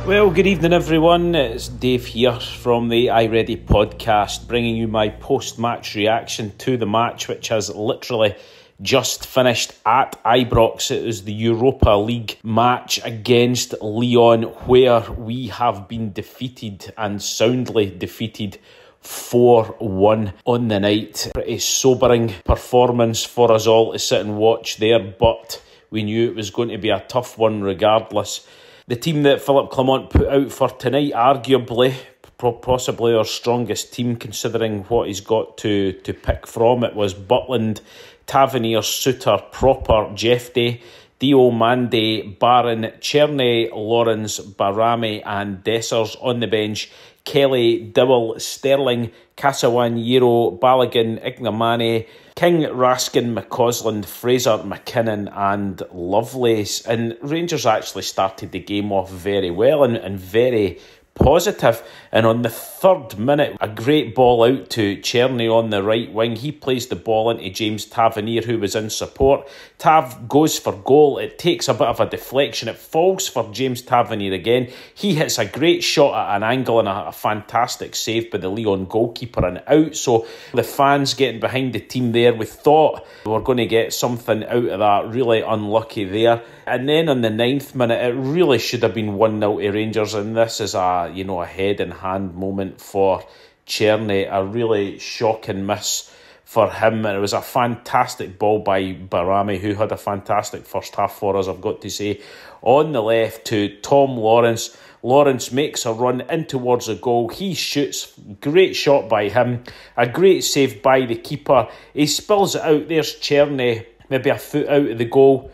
Well, good evening everyone, it's Dave here from the iReady podcast, bringing you my post-match reaction to the match, which has literally just finished at Ibrox. It was the Europa League match against Lyon, where we have been defeated, and soundly defeated, 4-1 on the night. Pretty sobering performance for us all to sit and watch there, but we knew it was going to be a tough one regardless. The team that Philippe Clement put out for tonight, arguably, possibly our strongest team, considering what he's got to pick from. It was Butland, Tavernier, Suter, Proper, Jefte, Diomande, Barron, Cherney, Lawrence, Barami and Dessers. On the bench, Kelly, Dowell, Sterling, Casawan, Yero, Balogun, Ignamane, King, Raskin, McCausland, Fraser, McKinnon and Lovelace. And Rangers actually started the game off very well and very positive. And on the 3rd minute, a great ball out to Cherney on the right wing. He plays the ball into James Tavernier, who was in support. Tav goes for goal. It takes a bit of a deflection. It falls for James Tavernier again. He hits a great shot at an angle and a fantastic save by the Lyon goalkeeper and out. So the fans getting behind the team there, we thought we were going to get something out of that. Really unlucky there. And then on the 9th minute, it really should have been 1-0 to Rangers, and this is a head in hand moment for Cherney. A really shocking miss for him, and it was a fantastic ball by Barami, who had a fantastic first half for us, I've got to say. On the left to Tom Lawrence. Lawrence makes a run in towards the goal. He shoots. Great shot by him. A great save by the keeper. He spills it out. There's Cherney, maybe a foot out of the goal.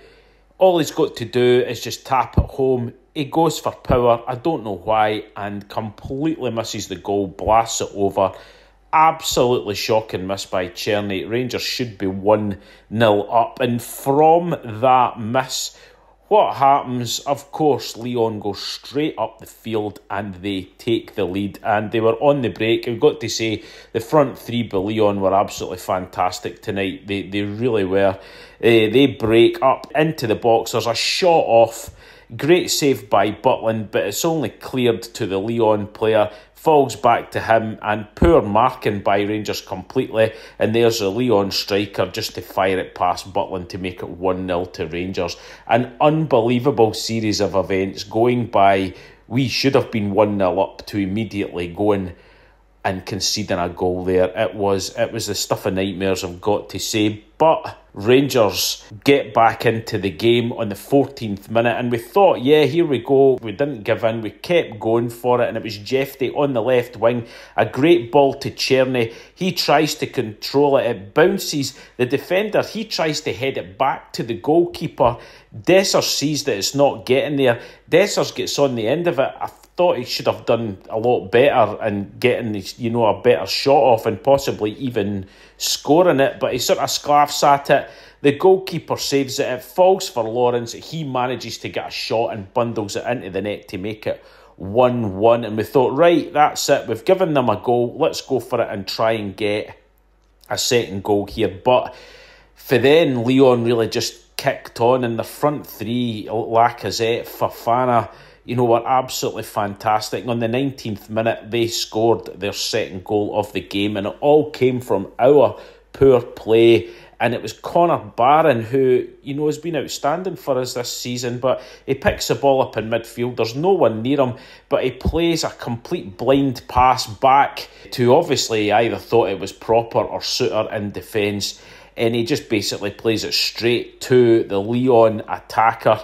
All he's got to do is just tap it home. He goes for power, I don't know why, and completely misses the goal, blasts it over. Absolutely shocking miss by Cherney. Rangers should be 1-0 up. And from that miss, what happens? Of course, Lyon goes straight up the field and they take the lead. And they were on the break. I've got to say, the front three by Lyon were absolutely fantastic tonight. They really were. They break up into the box. There's a shot off. Great save by Butland, but it's only cleared to the Lyon player. Falls back to him, and poor marking by Rangers completely. And there's a Lyon striker just to fire it past Butland to make it 1-0 to Rangers. An unbelievable series of events going by. We should have been 1-0 up to immediately going and conceding a goal there. It was the stuff of nightmares, I've got to say. But Rangers get back into the game on the 14th minute, and we thought, yeah, here we go. We didn't give in. We kept going for it, and it was Jefte on the left wing. A great ball to Cherney. He tries to control it. It bounces. The defender, he tries to head it back to the goalkeeper. Dessers sees that it's not getting there. Dessers gets on the end of it. I thought he should have done a lot better and getting, a better shot off and possibly even scoring it, but he sort of scarfs at it. The goalkeeper saves it. It falls for Lawrence. He manages to get a shot and bundles it into the net to make it 1-1. And we thought, right, that's it. We've given them a goal. Let's go for it and try and get a second goal here. But for then, Lyon really just kicked on, and the front three, Lacazette, Fofana, were absolutely fantastic. On the 19th minute, they scored their second goal of the game, and it all came from our poor play. And it was Connor Barron, who, has been outstanding for us this season, but he picks the ball up in midfield. There's no one near him, but he plays a complete blind pass back to, obviously, either thought it was Proper or Suter in defence, and he just basically plays it straight to the Lyon attacker.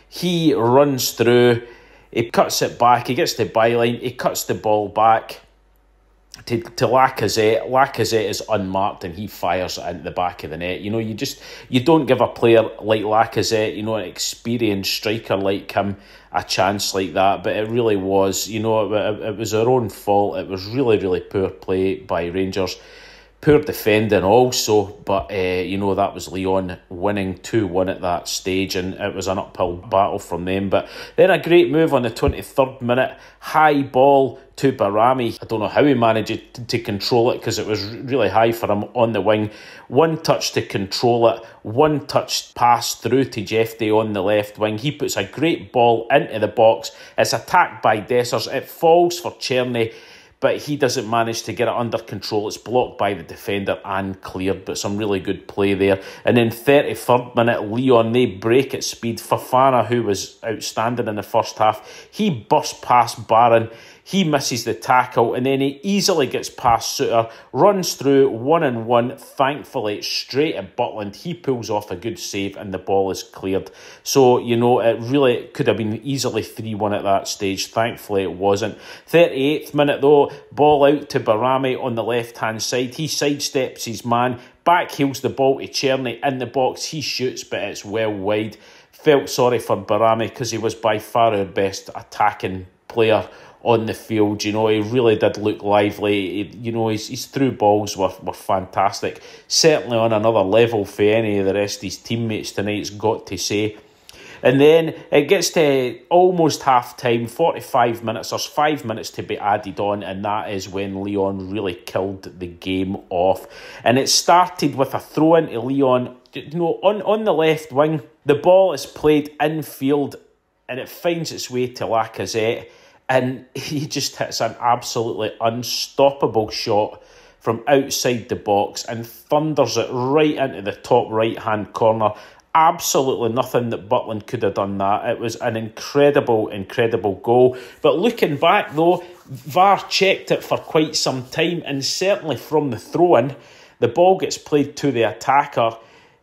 He runs through, he cuts it back, he gets the byline, he cuts the ball back to Lacazette. Lacazette is unmarked and he fires it into the back of the net. You don't give a player like Lacazette, an experienced striker like him, a chance like that. But it really was, it was our own fault. It was really, really poor play by Rangers. Poor defending also, but that was Lyon winning 2-1 at that stage, and it was an uphill battle from them. But then a great move on the 23rd minute, high ball to Barami. I don't know how he managed to control it, because it was really high for him on the wing. One touch to control it, one touch pass through to Jeffrey on the left wing. He puts a great ball into the box. It's attacked by Dessers. It falls for Czerny, but he doesn't manage to get it under control. It's blocked by the defender and cleared, but some really good play there. And then 33rd minute, Lyon, they break at speed. Fofana, who was outstanding in the first half, he burst past Barron. He misses the tackle, and then he easily gets past Suter, runs through 1-on-1. Thankfully, straight at Butland. He pulls off a good save, and the ball is cleared. So, it really could have been easily 3-1 at that stage. Thankfully, it wasn't. 38th minute, though, ball out to Barami on the left-hand side. He sidesteps his man, backheels the ball to Czerny in the box. He shoots, but it's well wide. Felt sorry for Barami, because he was by far our best attacking player on the field. He really did look lively. His through balls were fantastic. Certainly on another level for any of the rest of his teammates tonight, it's got to say. And then it gets to almost half-time, 45 minutes. There's 5 minutes to be added on, and that is when Lyon really killed the game off. And it started with a throw into Lyon, on the left wing. The ball is played infield, and it finds its way to Lacazette. And he just hits an absolutely unstoppable shot from outside the box and thunders it right into the top right-hand corner. Absolutely nothing that Butland could have done that. It was an incredible, incredible goal. But looking back, though, VAR checked it for quite some time, and certainly from the throw-in, the ball gets played to the attacker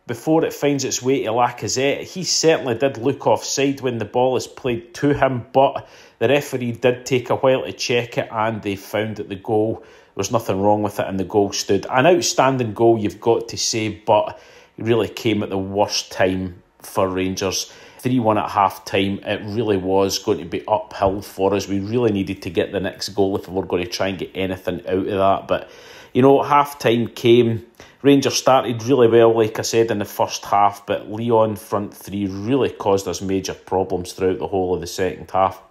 before it finds its way to Lacazette. He certainly did look offside when the ball is played to him, but the referee did take a while to check it, and they found that the goal, there was nothing wrong with it, and the goal stood. An outstanding goal, you've got to say, but it really came at the worst time for Rangers. 3-1 at half-time, it really was going to be uphill for us. We really needed to get the next goal if we were going to try and get anything out of that. But, half-time came. Rangers started really well, like I said, in the first half, but Lyon front three really caused us major problems throughout the whole of the second half.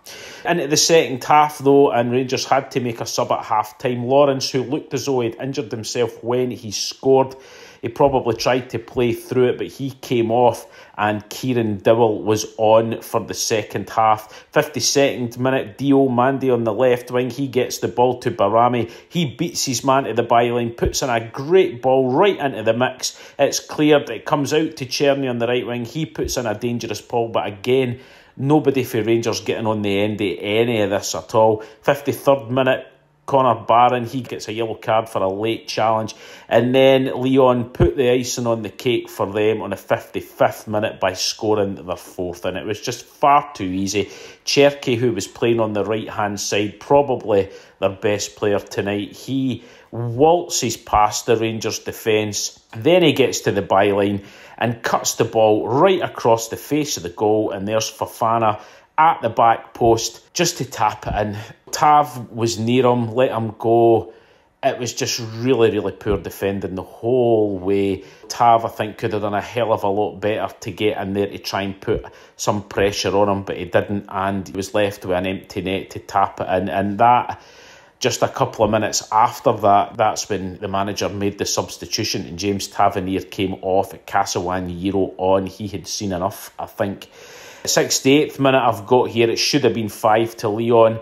Into the second half, though, and Rangers had to make a sub at half-time. Lawrence, who looked as though he'd injured himself when he scored, he probably tried to play through it, but he came off, and Kieran Dowell was on for the second half. 52nd minute, Diomande on the left wing. He gets the ball to Barami. He beats his man to the byline, puts in a great ball right into the mix. It's cleared. It comes out to Czerny on the right wing. He puts in a dangerous ball, but again, nobody for Rangers getting on the end of any of this at all. 53rd minute, Connor Barron, he gets a yellow card for a late challenge. And then Lyon put the icing on the cake for them on the 55th minute by scoring their fourth. And it was just far too easy. Cherky, who was playing on the right-hand side, probably their best player tonight, he waltzes past the Rangers defence. Then he gets to the byline and cuts the ball right across the face of the goal. And there's Fofana at the back post just to tap it in. Tav was near him, let him go. It was just really, really poor defending the whole way. Tav, I think, could have done a hell of a lot better to get in there to try and put some pressure on him, but he didn't, and he was left with an empty net to tap it in. And that, just a couple of minutes after that, that's when the manager made the substitution and James Tavernier came off at Casawan-Yiro on. He had seen enough, I think. 68th minute I've got here, it should have been 5 to Lyon.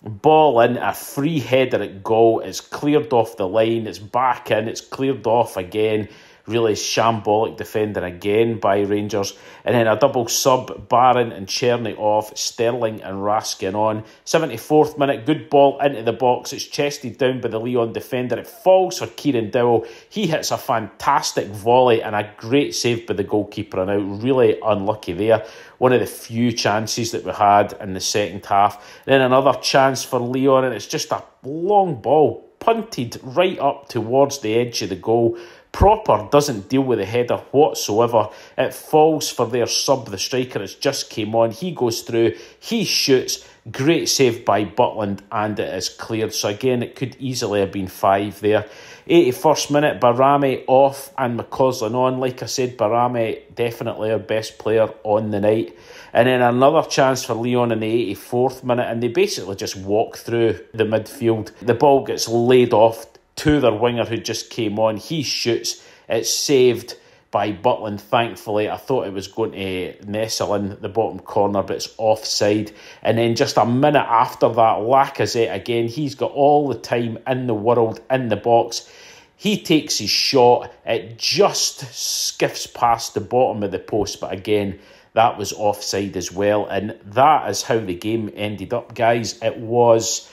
Ball in, a free header at goal. It's cleared off the line, it's back in, it's cleared off again. Really shambolic defending again by Rangers. And then a double sub, Barron and Czerny off, Sterling and Raskin on. 74th minute, good ball into the box. It's chested down by the Lyon defender. It falls for Kieran Dowell. He hits a fantastic volley and a great save by the goalkeeper. And out really unlucky there. One of the few chances that we had in the second half. Then another chance for Lyon, and it's just a long ball punted right up towards the edge of the goal Proper doesn't deal with the header whatsoever. It falls for their sub, the striker. It's just came on. He goes through. He shoots. Great save by Butland, and it is cleared. So again, it could easily have been 5 there. 81st minute, Barami off and McCausland on. Like I said, Barami definitely our best player on the night. And then another chance for Lyon in the 84th minute, and they basically just walk through the midfield. The ball gets laid off to their winger who just came on. He shoots. It's saved by Butland, thankfully. I thought it was going to nestle in the bottom corner, but it's offside. And then just a minute after that, Lacazette again. He's got all the time in the world in the box. He takes his shot. It just skiffs past the bottom of the post, but again, that was offside as well. And that is how the game ended up, guys. It was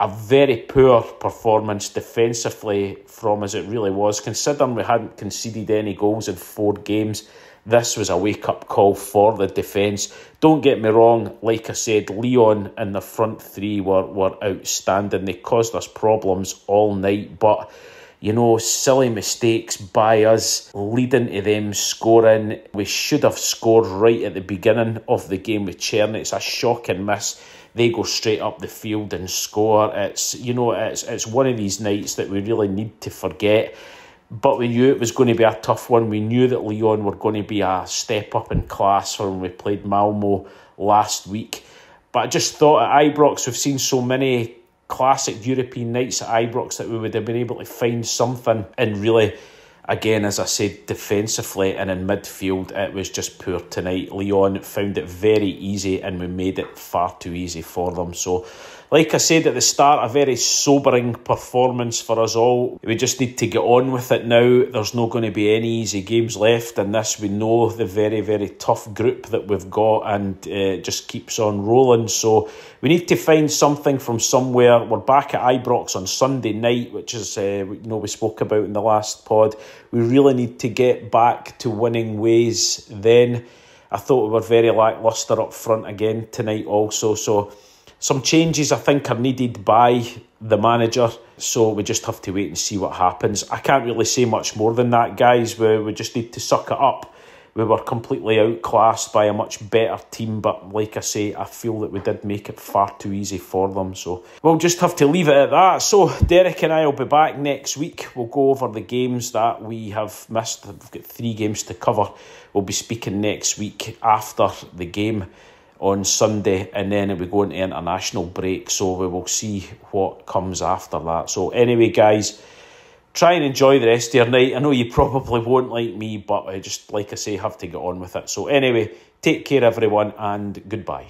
a very poor performance defensively from us, it really was. Considering we hadn't conceded any goals in 4 games, this was a wake-up call for the defence. Don't get me wrong, like I said, Lyon and the front 3 were outstanding. They caused us problems all night, but you know, silly mistakes by us leading to them scoring. We should have scored right at the beginning of the game with Cherny. It's a shocking miss. They go straight up the field and score. It's one of these nights that we really need to forget. But we knew it was going to be a tough one. We knew that Lyon were going to be a step up in class from when we played Malmo last week. But I just thought at Ibrox, we've seen so many classic European nights at Ibrox that we would have been able to find something. And really, again, as I said, defensively and in midfield, it was just poor tonight. Lyon found it very easy and we made it far too easy for them. So, like I said at the start, a very sobering performance for us all. We just need to get on with it now. There's not going to be any easy games left in this. We know the very, very tough group that we've got, and it just keeps on rolling. So we need to find something from somewhere. We're back at Ibrox on Sunday night, which is, we spoke about in the last pod. We really need to get back to winning ways then. I thought we were very lacklustre up front again tonight also. So some changes I think are needed by the manager, so we just have to wait and see what happens. I can't really say much more than that, guys. We just need to suck it up. We were completely outclassed by a much better team, but like I say, I feel that we did make it far too easy for them. So we'll just have to leave it at that. So Derek and I will be back next week. We'll go over the games that we have missed. We've got 3 games to cover. We'll be speaking next week after the game on Sunday, and then we go into international break, so we will see what comes after that. So anyway, guys, try and enjoy the rest of your night. I know you probably won't like me, but I just, like I say, have to get on with it. So anyway, take care everyone, and goodbye.